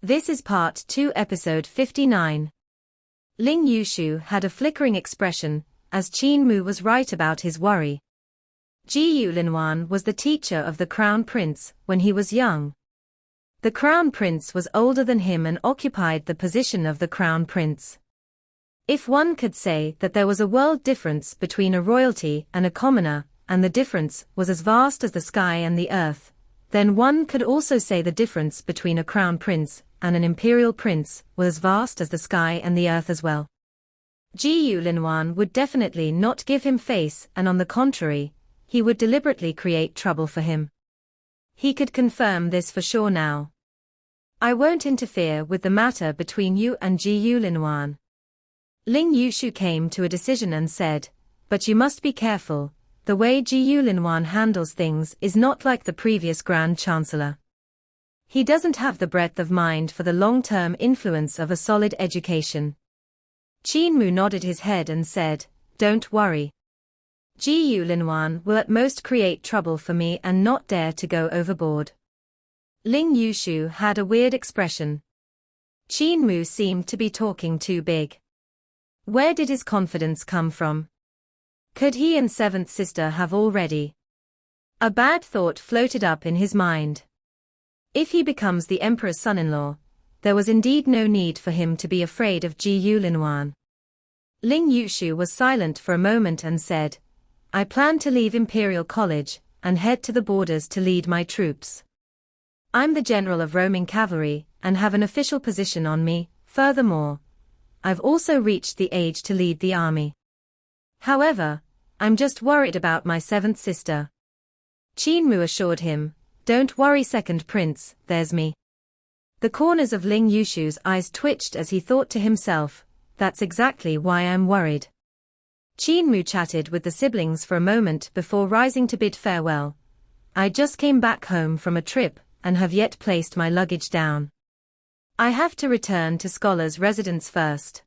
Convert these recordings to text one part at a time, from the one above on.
This is Part 2, Episode 59. Ling Yushu had a flickering expression, as Qin Mu was right about his worry. Jiyu Linwan was the teacher of the Crown Prince when he was young. The Crown Prince was older than him and occupied the position of the Crown Prince. If one could say that there was a world difference between a royalty and a commoner, and the difference was as vast as the sky and the earth, then one could also say the difference between a Crown Prince and an imperial prince was as vast as the sky and the earth as well. Jiyu Linwan would definitely not give him face, and on the contrary, he would deliberately create trouble for him. He could confirm this for sure now. I won't interfere with the matter between you and Jiyu Linwan. Ling Yushu came to a decision and said, but you must be careful, the way Jiyu Linwan handles things is not like the previous Grand Chancellor. He doesn't have the breadth of mind for the long-term influence of a solid education. Qin Mu nodded his head and said, don't worry. Jiyu Linwan will at most create trouble for me and not dare to go overboard. Ling Yushu had a weird expression. Qin Mu seemed to be talking too big. Where did his confidence come from? Could he and seventh sister have already? A bad thought floated up in his mind. If he becomes the emperor's son-in-law, there was indeed no need for him to be afraid of Jiyu Linwan. Ling Yushu was silent for a moment and said, I plan to leave Imperial College and head to the borders to lead my troops. I'm the general of roaming cavalry and have an official position on me. Furthermore, I've also reached the age to lead the army. However, I'm just worried about my seventh sister. Qin Mu assured him, don't worry, second prince, there's me. The corners of Ling Yushu's eyes twitched as he thought to himself, that's exactly why I'm worried. Qin Mu chatted with the siblings for a moment before rising to bid farewell. I just came back home from a trip and have yet placed my luggage down. I have to return to scholars' residence first.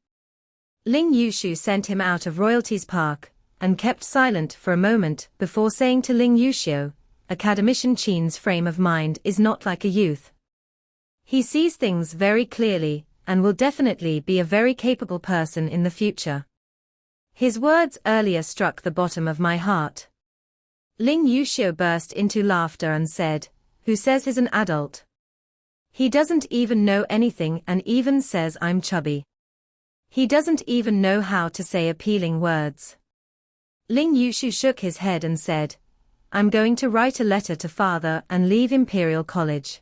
Ling Yushu sent him out of Royalty's Park and kept silent for a moment before saying to Ling Yushu, Academician Qin's frame of mind is not like a youth. He sees things very clearly and will definitely be a very capable person in the future. His words earlier struck the bottom of my heart. Ling Yushu burst into laughter and said, who says he's an adult? He doesn't even know anything and even says I'm chubby. He doesn't even know how to say appealing words. Ling Yushu shook his head and said, I'm going to write a letter to father and leave Imperial College.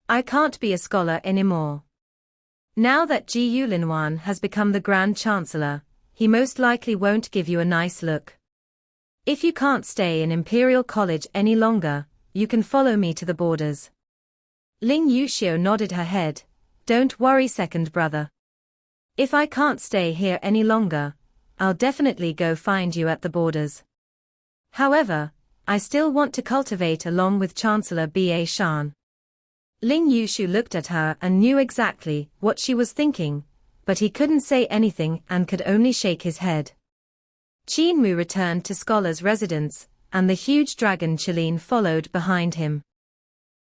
I can't be a scholar anymore. Now that Jiyu Linwan has become the Grand Chancellor, he most likely won't give you a nice look. If you can't stay in Imperial College any longer, you can follow me to the borders. Ling Yushu nodded her head, don't worry, second brother. If I can't stay here any longer, I'll definitely go find you at the borders. However, I still want to cultivate along with Chancellor Ba Shan. Ling Yushu looked at her and knew exactly what she was thinking, but he couldn't say anything and could only shake his head. Qin Mu returned to scholars' residence, and the huge dragon Qilin followed behind him.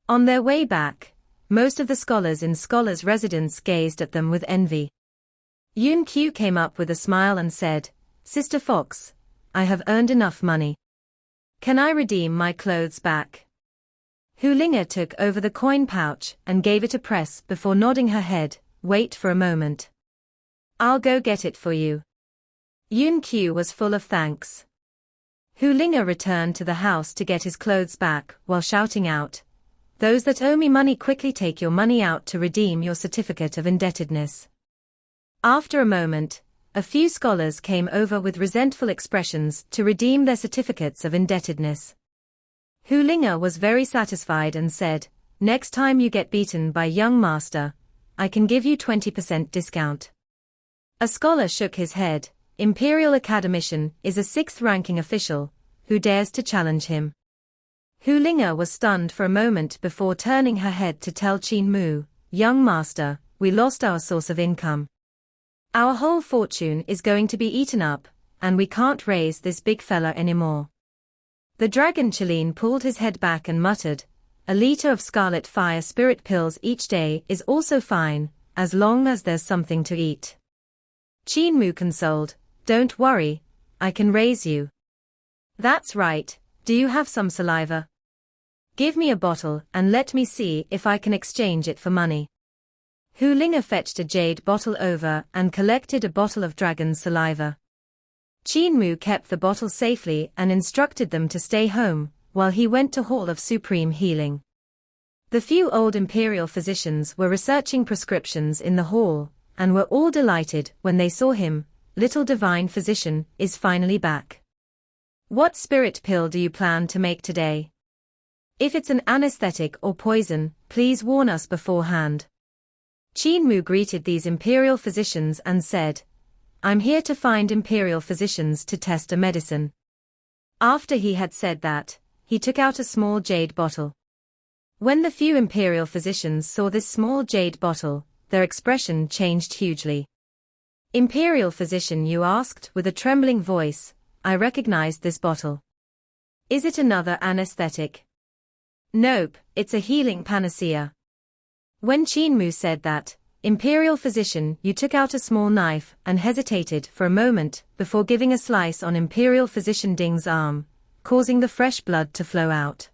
On their way back, most of the scholars in scholars' residence gazed at them with envy. Yun Qiu came up with a smile and said, Sister Fox, I have earned enough money. Can I redeem my clothes back? Hu Linga took over the coin pouch and gave it a press before nodding her head, wait for a moment. I'll go get it for you. Yun Qiu was full of thanks. Hu Linga returned to the house to get his clothes back while shouting out, those that owe me money, quickly take your money out to redeem your certificate of indebtedness. After a moment, a few scholars came over with resentful expressions to redeem their certificates of indebtedness. Hu Linga was very satisfied and said, next time you get beaten by young master, I can give you 20% discount. A scholar shook his head, Imperial Academician is a 6th ranking official, who dares to challenge him? Hu Linga was stunned for a moment before turning her head to tell Qin Mu, young master, we lost our source of income. Our whole fortune is going to be eaten up, and we can't raise this big fella anymore. The dragon Qilin pulled his head back and muttered, a liter of scarlet fire spirit pills each day is also fine, as long as there's something to eat. Qin Mu consoled, don't worry, I can raise you. That's right, do you have some saliva? Give me a bottle and let me see if I can exchange it for money. Hu Linga fetched a jade bottle over and collected a bottle of dragon's saliva. Qin Mu kept the bottle safely and instructed them to stay home, while he went to Hall of Supreme Healing. The few old imperial physicians were researching prescriptions in the hall, and were all delighted when they saw him. Little divine physician is finally back. What spirit pill do you plan to make today? If it's an anesthetic or poison, please warn us beforehand. Qin Mu greeted these imperial physicians and said, I'm here to find imperial physicians to test a medicine. After he had said that, he took out a small jade bottle. When the few imperial physicians saw this small jade bottle, their expression changed hugely. Imperial physician, you asked with a trembling voice, I recognized this bottle. Is it another anesthetic? Nope, it's a healing panacea. When Qin Mu said that, imperial physician, you took out a small knife and hesitated for a moment before giving a slice on imperial physician Ding's arm, causing the fresh blood to flow out.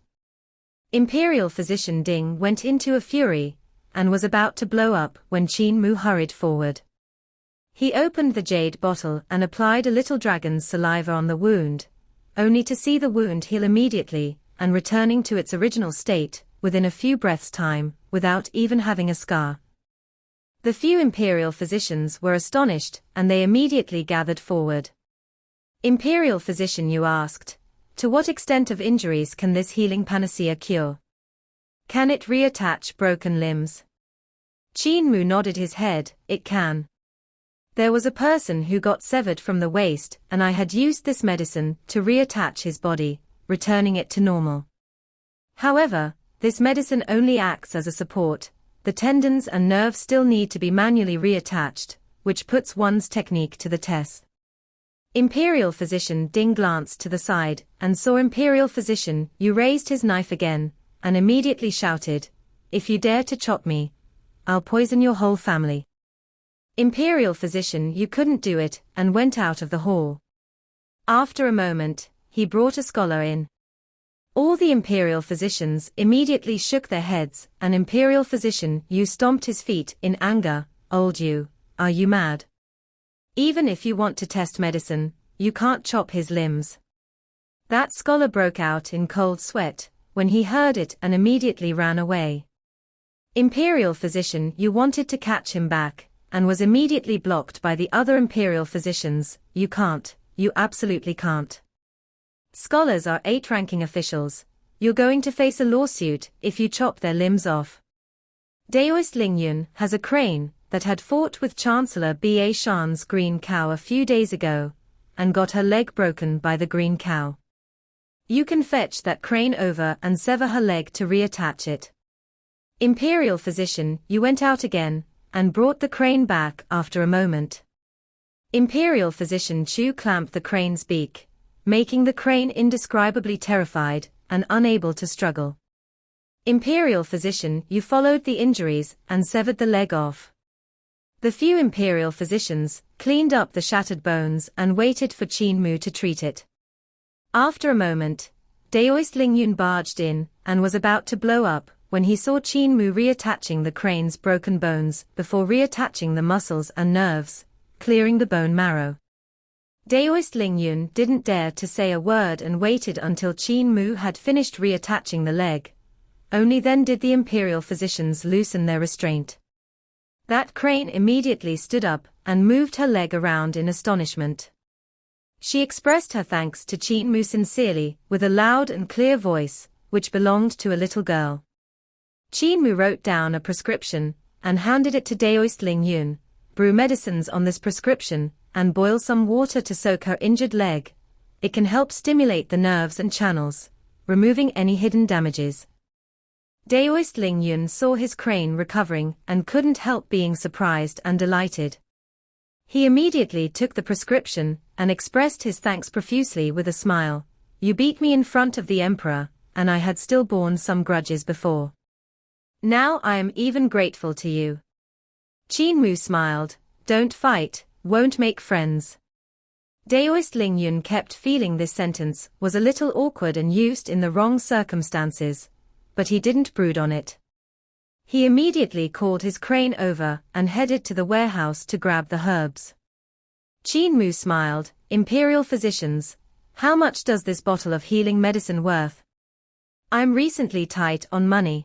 Imperial physician Ding went into a fury and was about to blow up when Qin Mu hurried forward. He opened the jade bottle and applied a little dragon's saliva on the wound, only to see the wound heal immediately and returning to its original state within a few breaths' time, without even having a scar. The few imperial physicians were astonished and they immediately gathered forward. Imperial physician, you asked, to what extent of injuries can this healing panacea cure? Can it reattach broken limbs? Qin Mu nodded his head, it can. There was a person who got severed from the waist and I had used this medicine to reattach his body, returning it to normal. However, this medicine only acts as a support, the tendons and nerves still need to be manually reattached, which puts one's technique to the test. Imperial physician Ding glanced to the side and saw Imperial physician Yu raised his knife again and immediately shouted, if you dare to chop me, I'll poison your whole family. Imperial physician Yu couldn't do it and went out of the hall. After a moment, he brought a scholar in. All the imperial physicians immediately shook their heads and Imperial physician Yu stomped his feet in anger, old Yu, are you mad? Even if you want to test medicine, you can't chop his limbs. That scholar broke out in cold sweat when he heard it and immediately ran away. Imperial physician Yu wanted to catch him back and was immediately blocked by the other imperial physicians, you can't, you absolutely can't. Scholars are 8th-ranking officials, you're going to face a lawsuit if you chop their limbs off. Daoist Lingyun has a crane that had fought with Chancellor Ba Shan's green cow a few days ago, and got her leg broken by the green cow. You can fetch that crane over and sever her leg to reattach it. Imperial physician, you went out again, and brought the crane back after a moment. Imperial physician Chu clamped the crane's beak, making the crane indescribably terrified and unable to struggle. Imperial physician, you followed the injuries and severed the leg off. The few imperial physicians cleaned up the shattered bones and waited for Qin Mu to treat it. After a moment, Daoist Lingyun barged in and was about to blow up when he saw Qin Mu reattaching the crane's broken bones before reattaching the muscles and nerves, clearing the bone marrow. Daoist Lingyun didn't dare to say a word and waited until Qin Mu had finished reattaching the leg. Only then did the imperial physicians loosen their restraint. That crane immediately stood up and moved her leg around in astonishment. She expressed her thanks to Qin Mu sincerely with a loud and clear voice, which belonged to a little girl. Qin Mu wrote down a prescription and handed it to Daoist Lingyun. Brew medicines on this prescription and boil some water to soak her injured leg. It can help stimulate the nerves and channels, removing any hidden damages. Daoist Lingyun saw his crane recovering and couldn't help being surprised and delighted. He immediately took the prescription and expressed his thanks profusely with a smile. You beat me in front of the emperor, and I had still borne some grudges before. Now I am even grateful to you. Qin Mu smiled. Don't fight, won't make friends. Daoist Ling Yun kept feeling this sentence was a little awkward and used in the wrong circumstances, but he didn't brood on it. He immediately called his crane over and headed to the warehouse to grab the herbs. Qin Mu smiled. Imperial physicians, how much does this bottle of healing medicine worth? I'm recently tight on money.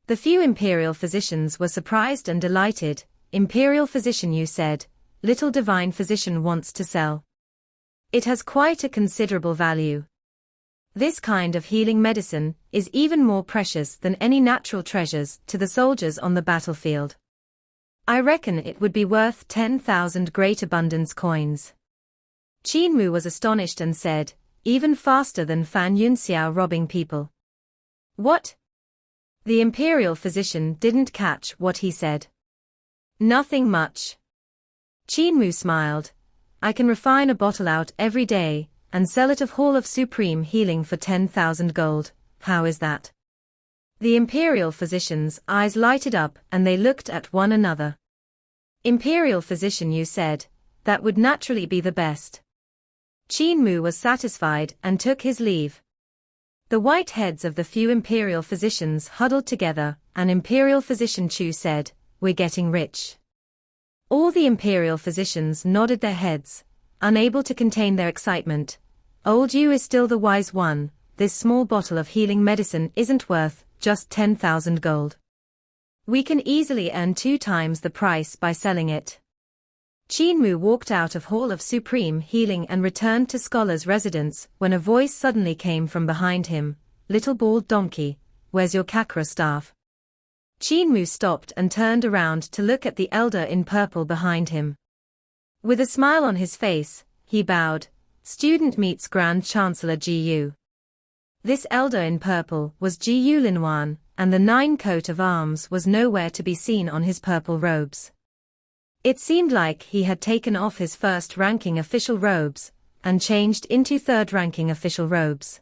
The few imperial physicians were surprised and delighted. Imperial physician, you said, little divine physician wants to sell. It has quite a considerable value. This kind of healing medicine is even more precious than any natural treasures to the soldiers on the battlefield. I reckon it would be worth 10,000 great abundance coins. Qin Mu was astonished and said, even faster than Fan Yunxiao robbing people. What? The imperial physician didn't catch what he said. Nothing much. Qin Mu smiled. I can refine a bottle out every day and sell it of Hall of Supreme Healing for 10,000 gold. How is that? The imperial physician's eyes lighted up and they looked at one another. Imperial physician, you said, that would naturally be the best. Qin Mu was satisfied and took his leave. The white heads of the few imperial physicians huddled together, and Imperial Physician Chu said, we're getting rich. All the imperial physicians nodded their heads, unable to contain their excitement. Old Yu is still the wise one. This small bottle of healing medicine isn't worth just 10,000 gold. We can easily earn 2 times the price by selling it. Qin Mu walked out of Hall of Supreme Healing and returned to Scholar's residence when a voice suddenly came from behind him. Little bald donkey, where's your Kakra staff? Qin Mu stopped and turned around to look at the elder in purple behind him. With a smile on his face, he bowed. Student meets Grand Chancellor Gu. This elder in purple was Gu Linwan, and the 9 coat of arms was nowhere to be seen on his purple robes. It seemed like he had taken off his first-ranking official robes and changed into third-ranking official robes.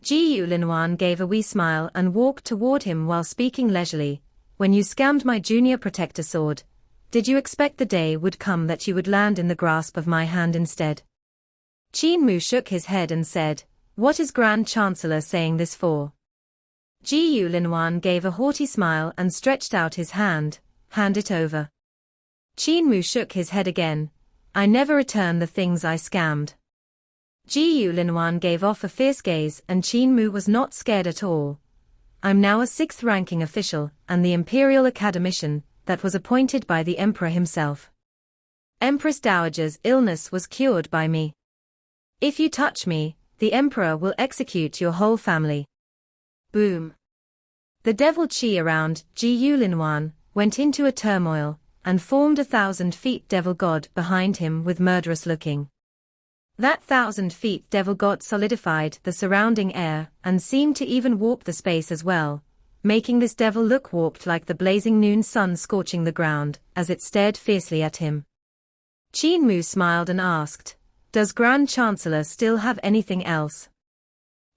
Gu Linwan gave a wee smile and walked toward him while speaking leisurely. When you scammed my junior protector sword, did you expect the day would come that you would land in the grasp of my hand instead? Qin Mu shook his head and said, what is Grand Chancellor saying this for? Gu Linwan gave a haughty smile and stretched out his hand. Hand it over. Qin Mu shook his head again. I never return the things I scammed. Gu Linwan gave off a fierce gaze and Qin Mu was not scared at all. I'm now a 6th-ranking official and the Imperial Academician that was appointed by the Emperor himself. Empress Dowager's illness was cured by me. If you touch me, the Emperor will execute your whole family. Boom. The devil Qi around Gu Linwan went into a turmoil and formed 1,000 feet devil god behind him with murderous looking. That 1,000 feet devil god solidified the surrounding air and seemed to even warp the space as well, making this devil look warped like the blazing noon sun scorching the ground as it stared fiercely at him. Qin Mu smiled and asked, does Grand Chancellor still have anything else?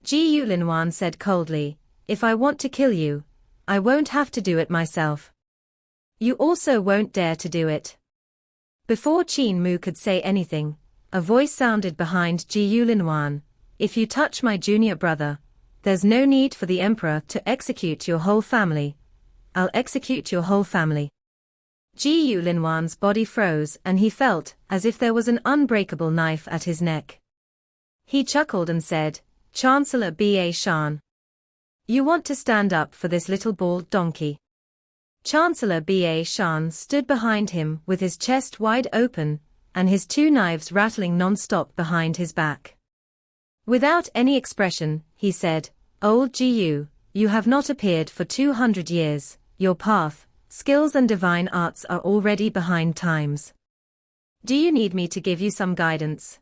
Gu Linwan said coldly, if I want to kill you, I won't have to do it myself. You also won't dare to do it. Before Qin Mu could say anything, a voice sounded behind Gu Linwan. If you touch my junior brother, there's no need for the Emperor to execute your whole family. I'll execute your whole family. Gu Linwan's body froze and he felt as if there was an unbreakable knife at his neck. He chuckled and said, Chancellor Ba Shan. You want to stand up for this little bald donkey? Chancellor Ba Shan stood behind him with his chest wide open and his 2 knives rattling non-stop behind his back. Without any expression, he said, Old Gu, you have not appeared for 200 years, your path, skills and divine arts are already behind times. Do you need me to give you some guidance?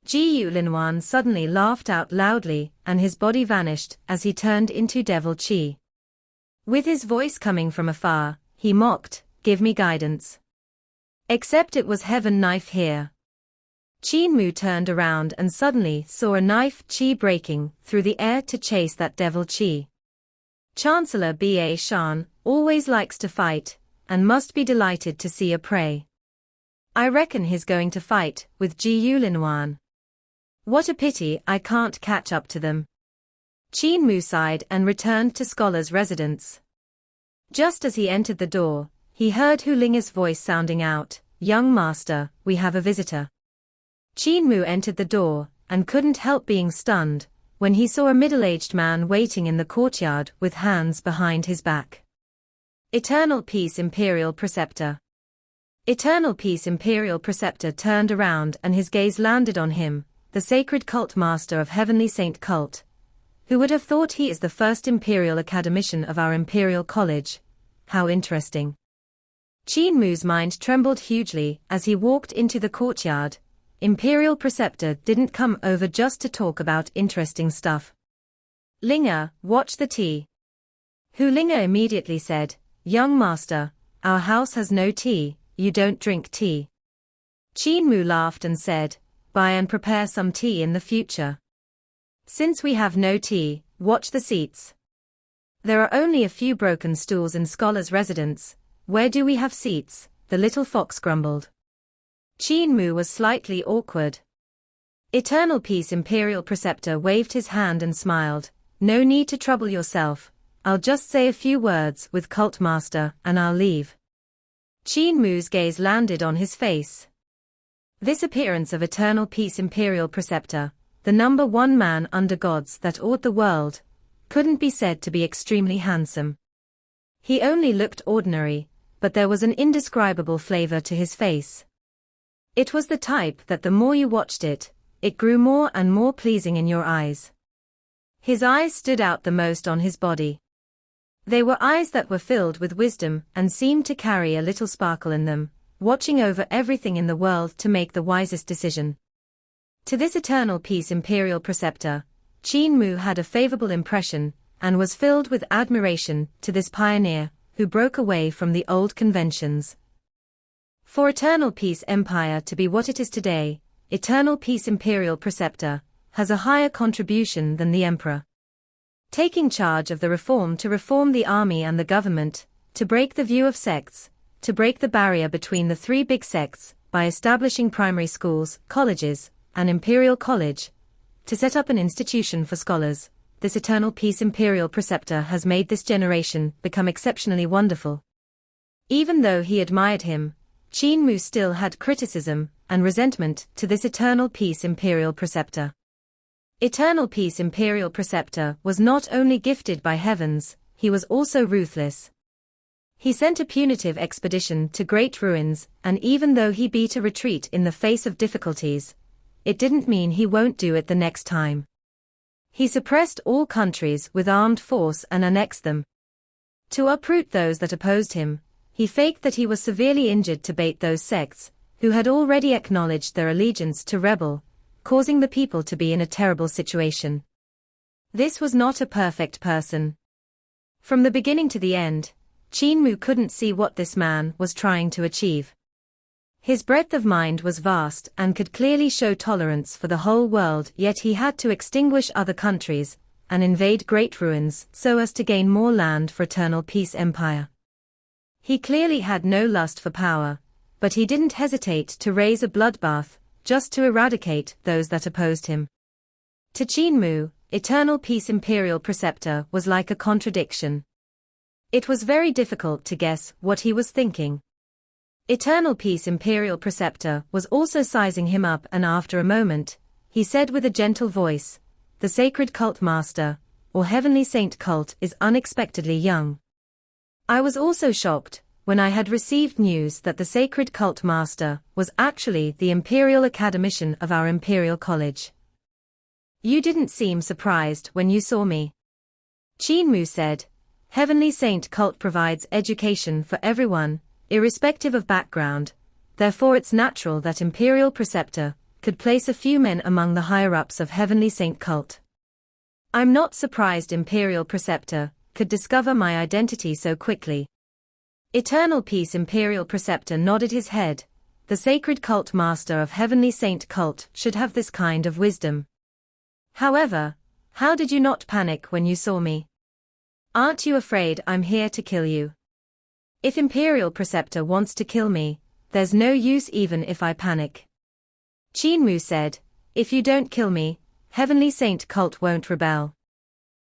Gu Linwan suddenly laughed out loudly and his body vanished as he turned into Devil Qi. With his voice coming from afar, he mocked, give me guidance. Except it was heaven knife here. Qin Mu turned around and suddenly saw a knife chi breaking through the air to chase that devil chi. Chancellor Ba Shan always likes to fight, and must be delighted to see a prey. I reckon he's going to fight with Ji Yulinwan. What a pity I can't catch up to them. Qin Mu sighed and returned to Scholar's residence. Just as he entered the door, he heard Hu Linga's voice sounding out, "Young master, we have a visitor." Qin Mu entered the door, and couldn't help being stunned, when he saw a middle-aged man waiting in the courtyard with hands behind his back. Eternal Peace Imperial Preceptor. Eternal Peace Imperial Preceptor turned around and his gaze landed on him, the sacred cult master of Heavenly Saint Cult. Who would have thought he is the first Imperial Academician of our Imperial College? How interesting. Qin Mu's mind trembled hugely as he walked into the courtyard. Imperial Preceptor didn't come over just to talk about interesting stuff. Linga, watch the tea. Hu Linga immediately said, "Young master, our house has no tea, you don't drink tea." Qin Mu laughed and said, "Buy and prepare some tea in the future. Since we have no tea, watch the seats. There are only a few broken stools in Scholar's residence. Where do we have seats?" the little fox grumbled. Qin Mu was slightly awkward. Eternal Peace Imperial Preceptor waved his hand and smiled, "No need to trouble yourself, I'll just say a few words with Cult Master and I'll leave." Qin Mu's gaze landed on his face. This appearance of Eternal Peace Imperial Preceptor, the number one man under gods that awed the world, couldn't be said to be extremely handsome. He only looked ordinary, but there was an indescribable flavor to his face. It was the type that the more you watched it, it grew more and more pleasing in your eyes. His eyes stood out the most on his body. They were eyes that were filled with wisdom and seemed to carry a little sparkle in them, watching over everything in the world to make the wisest decision. To this Eternal Peace Imperial Preceptor, Qin Mu had a favorable impression, and was filled with admiration to this pioneer, who broke away from the old conventions. For Eternal Peace Empire to be what it is today, Eternal Peace Imperial Preceptor has a higher contribution than the Emperor. Taking charge of the reform to reform the army and the government, to break the view of sects, to break the barrier between the three big sects, by establishing primary schools, colleges, an Imperial College, to set up an institution for scholars, this Eternal Peace Imperial Preceptor has made this generation become exceptionally wonderful. Even though he admired him, Qin Mu still had criticism and resentment to this Eternal Peace Imperial Preceptor. Eternal Peace Imperial Preceptor was not only gifted by heavens, he was also ruthless. He sent a punitive expedition to Great Ruins, and even though he beat a retreat in the face of difficulties, it didn't mean he won't do it the next time. He suppressed all countries with armed force and annexed them. To uproot those that opposed him, he faked that he was severely injured to bait those sects, who had already acknowledged their allegiance to rebel, causing the people to be in a terrible situation. This was not a perfect person. From the beginning to the end, Qin Mu couldn't see what this man was trying to achieve. His breadth of mind was vast and could clearly show tolerance for the whole world, yet he had to extinguish other countries and invade Great Ruins so as to gain more land for Eternal Peace Empire. He clearly had no lust for power, but he didn't hesitate to raise a bloodbath just to eradicate those that opposed him. To Qin Mu, Eternal Peace Imperial Preceptor was like a contradiction. It was very difficult to guess what he was thinking. Eternal Peace Imperial Preceptor was also sizing him up, and after a moment, he said with a gentle voice, "The Sacred Cult Master, or Heavenly Saint Cult, is unexpectedly young." I was also shocked when I had received news that the Sacred Cult Master was actually the Imperial Academician of our Imperial College. "You didn't seem surprised when you saw me," Qin Mu said. "Heavenly Saint Cult provides education for everyone, irrespective of background, therefore it's natural that Imperial Preceptor could place a few men among the higher-ups of Heavenly Saint Cult. I'm not surprised Imperial Preceptor could discover my identity so quickly." Eternal Peace Imperial Preceptor nodded his head. The the sacred cult master of Heavenly Saint cult should have this kind of wisdom. However, how did you not panic when you saw me? Aren't you afraid I'm here to kill you? If Imperial Preceptor wants to kill me, there's no use even if I panic. Qin Mu said, if you don't kill me, Heavenly Saint cult won't rebel.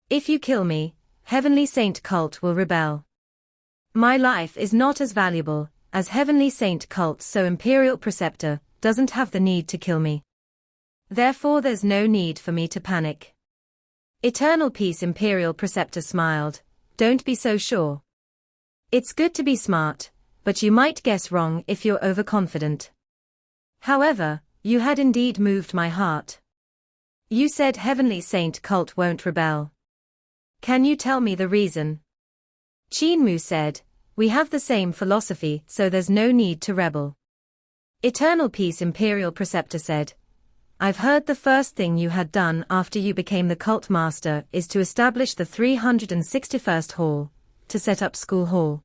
If you kill me, Heavenly Saint cult will rebel. My life is not as valuable as Heavenly Saint cult, so Imperial Preceptor doesn't have the need to kill me. Therefore there's no need for me to panic. Eternal Peace Imperial Preceptor smiled, don't be so sure. It's good to be smart, but you might guess wrong if you're overconfident. However, you had indeed moved my heart. You said Heavenly Saint cult won't rebel. Can you tell me the reason? Qin Mu said, we have the same philosophy, so there's no need to rebel. Eternal Peace Imperial Preceptor said, I've heard the first thing you had done after you became the cult master is to establish the 361st hall, to set up school hall.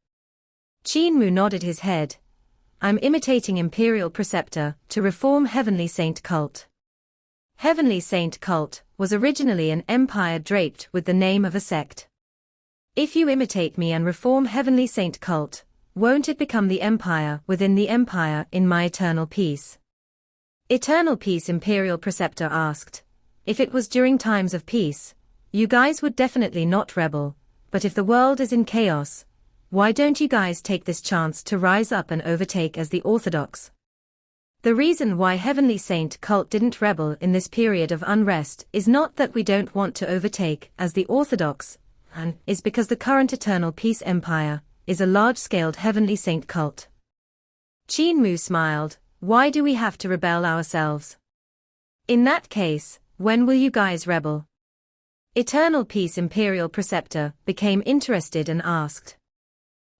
Qin Mu nodded his head. I'm imitating Imperial Preceptor to reform Heavenly Saint cult. Heavenly Saint cult was originally an empire draped with the name of a sect. If you imitate me and reform Heavenly Saint cult, won't it become the empire within the empire in my eternal peace? Eternal Peace Imperial Preceptor asked, if it was during times of peace, you guys would definitely not rebel, but if the world is in chaos, why don't you guys take this chance to rise up and overtake as the orthodox? The reason why Heavenly Saint cult didn't rebel in this period of unrest is not that we don't want to overtake as the orthodox, and is because the current Eternal Peace Empire is a large-scaled Heavenly Saint cult. Qin Mu smiled, why do we have to rebel ourselves? In that case, when will you guys rebel? Eternal Peace Imperial Preceptor became interested and asked.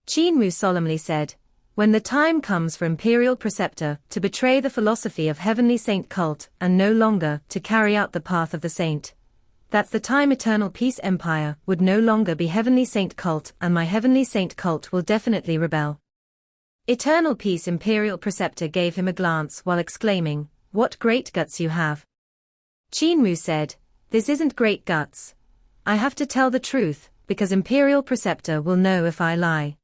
Qin Mu solemnly said, when the time comes for Imperial Preceptor to betray the philosophy of Heavenly Saint cult and no longer to carry out the path of the saint, that's the time Eternal Peace Empire would no longer be Heavenly Saint cult, and my Heavenly Saint cult will definitely rebel. Eternal Peace Imperial Preceptor gave him a glance while exclaiming, what great guts you have. Qin Mu said, this isn't great guts. I have to tell the truth, because Imperial Preceptor will know if I lie.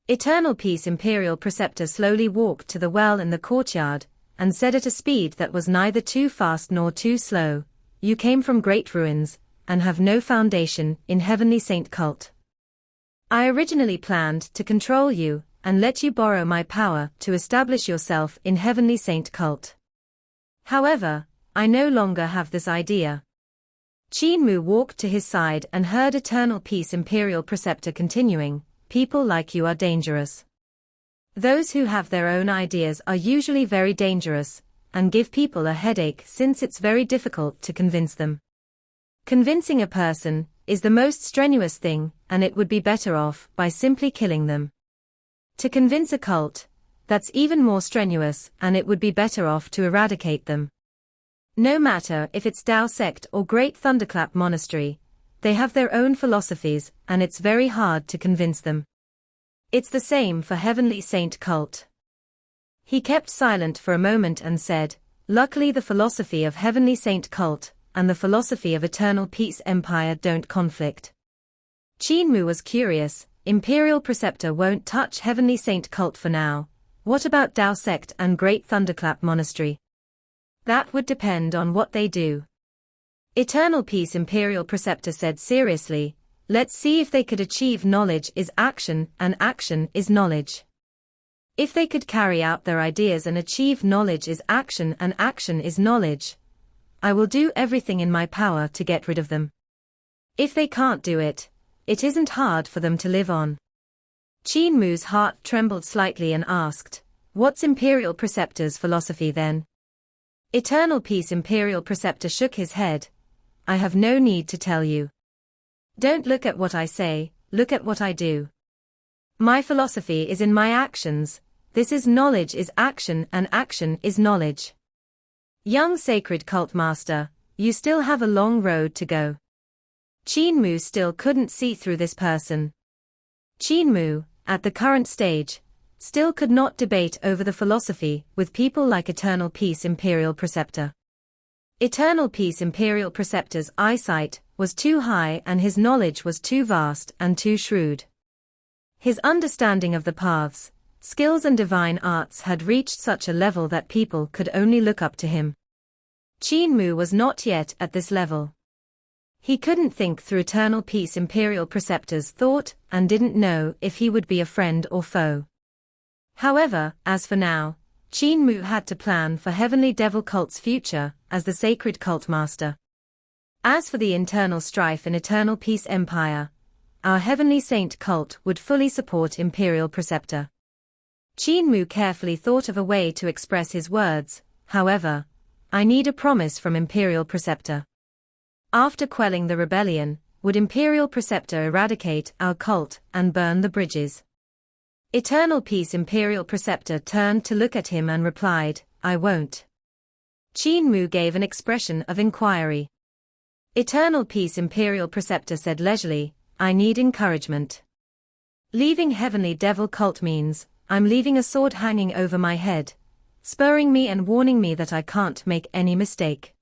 Eternal Peace Imperial Preceptor slowly walked to the well in the courtyard, and said at a speed that was neither too fast nor too slow, you came from great ruins, and have no foundation in Heavenly Saint cult. I originally planned to control you, and let you borrow my power to establish yourself in Heavenly Saint cult. However, I no longer have this idea. Qin Mu walked to his side and heard Eternal Peace Imperial Preceptor continuing, people like you are dangerous. Those who have their own ideas are usually very dangerous, and give people a headache since it's very difficult to convince them. Convincing a person is the most strenuous thing, and it would be better off by simply killing them. To convince a cult, that's even more strenuous, and it would be better off to eradicate them. No matter if it's Tao sect or Great Thunderclap Monastery, they have their own philosophies, and it's very hard to convince them. It's the same for Heavenly Saint cult. He kept silent for a moment and said, luckily the philosophy of Heavenly Saint cult and the philosophy of Eternal Peace Empire don't conflict. Qin Mu was curious, Imperial Preceptor won't touch Heavenly Saint cult for now, what about Tao sect and Great Thunderclap Monastery? That would depend on what they do. Eternal Peace Imperial Preceptor said seriously, let's see if they could achieve knowledge is action and action is knowledge. If they could carry out their ideas and achieve knowledge is action and action is knowledge, I will do everything in my power to get rid of them. If they can't do it, it isn't hard for them to live on. Qin Mu's heart trembled slightly and asked, what's Imperial Preceptor's philosophy then? Eternal Peace Imperial Preceptor shook his head. I have no need to tell you. Don't look at what I say, look at what I do. My philosophy is in my actions. This is knowledge is action and action is knowledge. Young Sacred Cult Master, you still have a long road to go. Qin Mu still couldn't see through this person. Qin Mu, at the current stage, still could not debate over the philosophy with people like Eternal Peace Imperial Preceptor. Eternal Peace Imperial Preceptor's eyesight was too high and his knowledge was too vast and too shrewd. His understanding of the paths, skills and divine arts had reached such a level that people could only look up to him. Qin Mu was not yet at this level. He couldn't think through Eternal Peace Imperial Preceptor's thought and didn't know if he would be a friend or foe. However, as for now, Qin Mu had to plan for Heavenly Devil Cult's future as the sacred cult master. As for the internal strife in Eternal Peace Empire, our Heavenly Saint cult would fully support Imperial Preceptor. Qin Mu carefully thought of a way to express his words. However, I need a promise from Imperial Preceptor. After quelling the rebellion, would Imperial Preceptor eradicate our cult and burn the bridges? Eternal Peace Imperial Preceptor turned to look at him and replied, I won't. Qin Mu gave an expression of inquiry. Eternal Peace Imperial Preceptor said leisurely, I need encouragement. Leaving Heavenly Devil Cult means, I'm leaving a sword hanging over my head, spurring me and warning me that I can't make any mistake.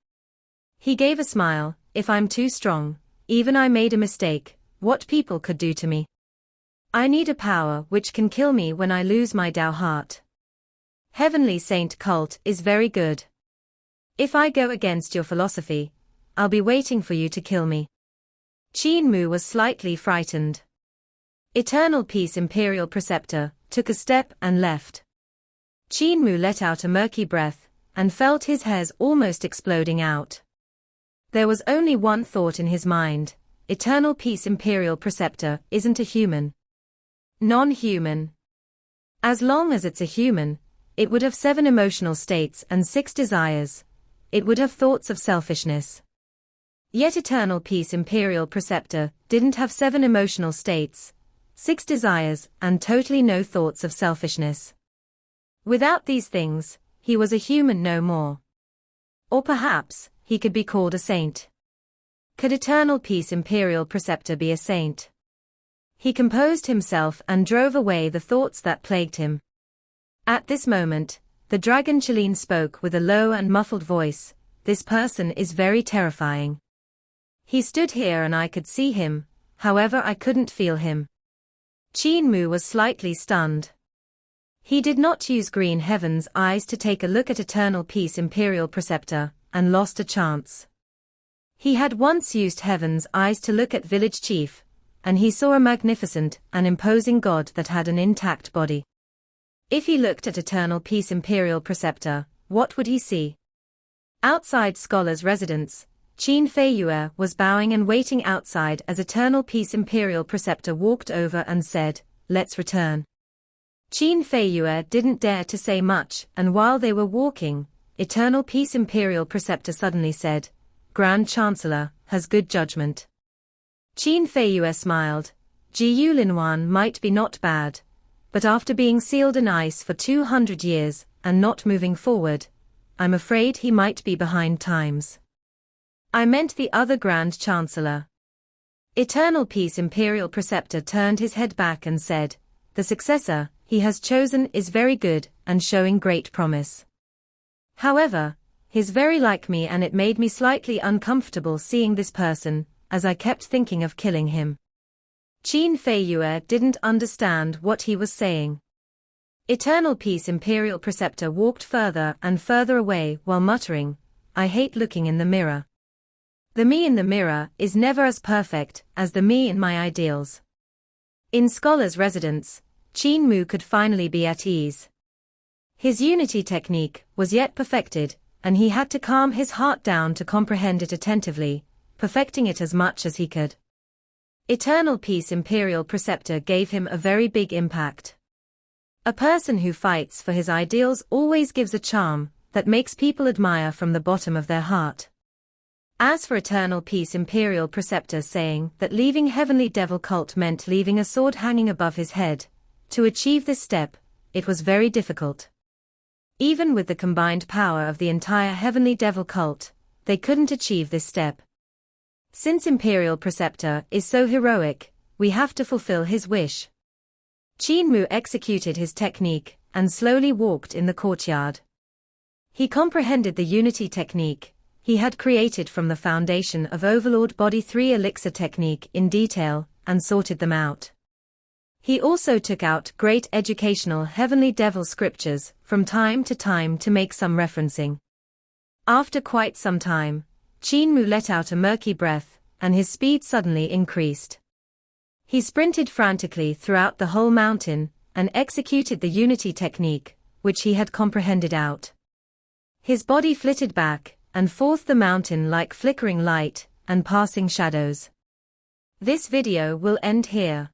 He gave a smile, if I'm too strong, even I made a mistake, what people could do to me. I need a power which can kill me when I lose my Tao heart. Heavenly Saint cult is very good. If I go against your philosophy, I'll be waiting for you to kill me. Qin Mu was slightly frightened. Eternal Peace Imperial Preceptor took a step and left. Qin Mu let out a murky breath and felt his hairs almost exploding out. There was only one thought in his mind, Eternal Peace Imperial Preceptor isn't a human. Non-human. As long as it's a human, it would have 7 emotional states and 6 desires. It would have thoughts of selfishness. Yet Eternal Peace Imperial Preceptor didn't have 7 emotional states, 6 desires, and totally no thoughts of selfishness. Without these things, he was a human no more. Or perhaps, he could be called a saint. Could Eternal Peace Imperial Preceptor be a saint? He composed himself and drove away the thoughts that plagued him. At this moment, the dragon Qilin spoke with a low and muffled voice, this person is very terrifying. He stood here and I could see him, however I couldn't feel him. Qin Mu was slightly stunned. He did not use Green Heaven's eyes to take a look at Eternal Peace Imperial Preceptor, and lost a chance. He had once used Heaven's eyes to look at Village Chief, and he saw a magnificent and imposing god that had an intact body. If he looked at Eternal Peace Imperial Preceptor, what would he see? Outside Scholar's residence, Qin Feiyue was bowing and waiting outside as Eternal Peace Imperial Preceptor walked over and said, let's return. Qin Feiyue didn't dare to say much, and while they were walking, Eternal Peace Imperial Preceptor suddenly said, Grand Chancellor has good judgment. Qin Feiyue smiled. Ji Yulinwan might be not bad, but after being sealed in ice for 200 years and not moving forward, I'm afraid he might be behind times. I meant the other Grand Chancellor. Eternal Peace Imperial Preceptor turned his head back and said, the successor he has chosen is very good and showing great promise. However, he's very like me and it made me slightly uncomfortable seeing this person, as I kept thinking of killing him. Qin Feiyue didn't understand what he was saying. Eternal Peace Imperial Preceptor walked further and further away while muttering, I hate looking in the mirror. The me in the mirror is never as perfect as the me in my ideals. In Scholar's residence, Qin Mu could finally be at ease. His unity technique was yet perfected, and he had to calm his heart down to comprehend it attentively, perfecting it as much as he could. Eternal Peace Imperial Preceptor gave him a very big impact. A person who fights for his ideals always gives a charm that makes people admire from the bottom of their heart. As for Eternal Peace Imperial Preceptor saying that leaving Heavenly Devil Cult meant leaving a sword hanging above his head, to achieve this step, it was very difficult. Even with the combined power of the entire Heavenly Devil Cult, they couldn't achieve this step. Since Imperial Preceptor is so heroic, we have to fulfill his wish. Qin Mu executed his technique and slowly walked in the courtyard. He comprehended the unity technique he had created from the foundation of Overlord Body 3 elixir technique in detail and sorted them out. He also took out great educational Heavenly Devil scriptures from time to make some referencing. After quite some time, Qin Mu let out a murky breath, and his speed suddenly increased. He sprinted frantically throughout the whole mountain, and executed the unity technique, which he had comprehended out. His body flitted back and forth the mountain like flickering light and passing shadows. This video will end here.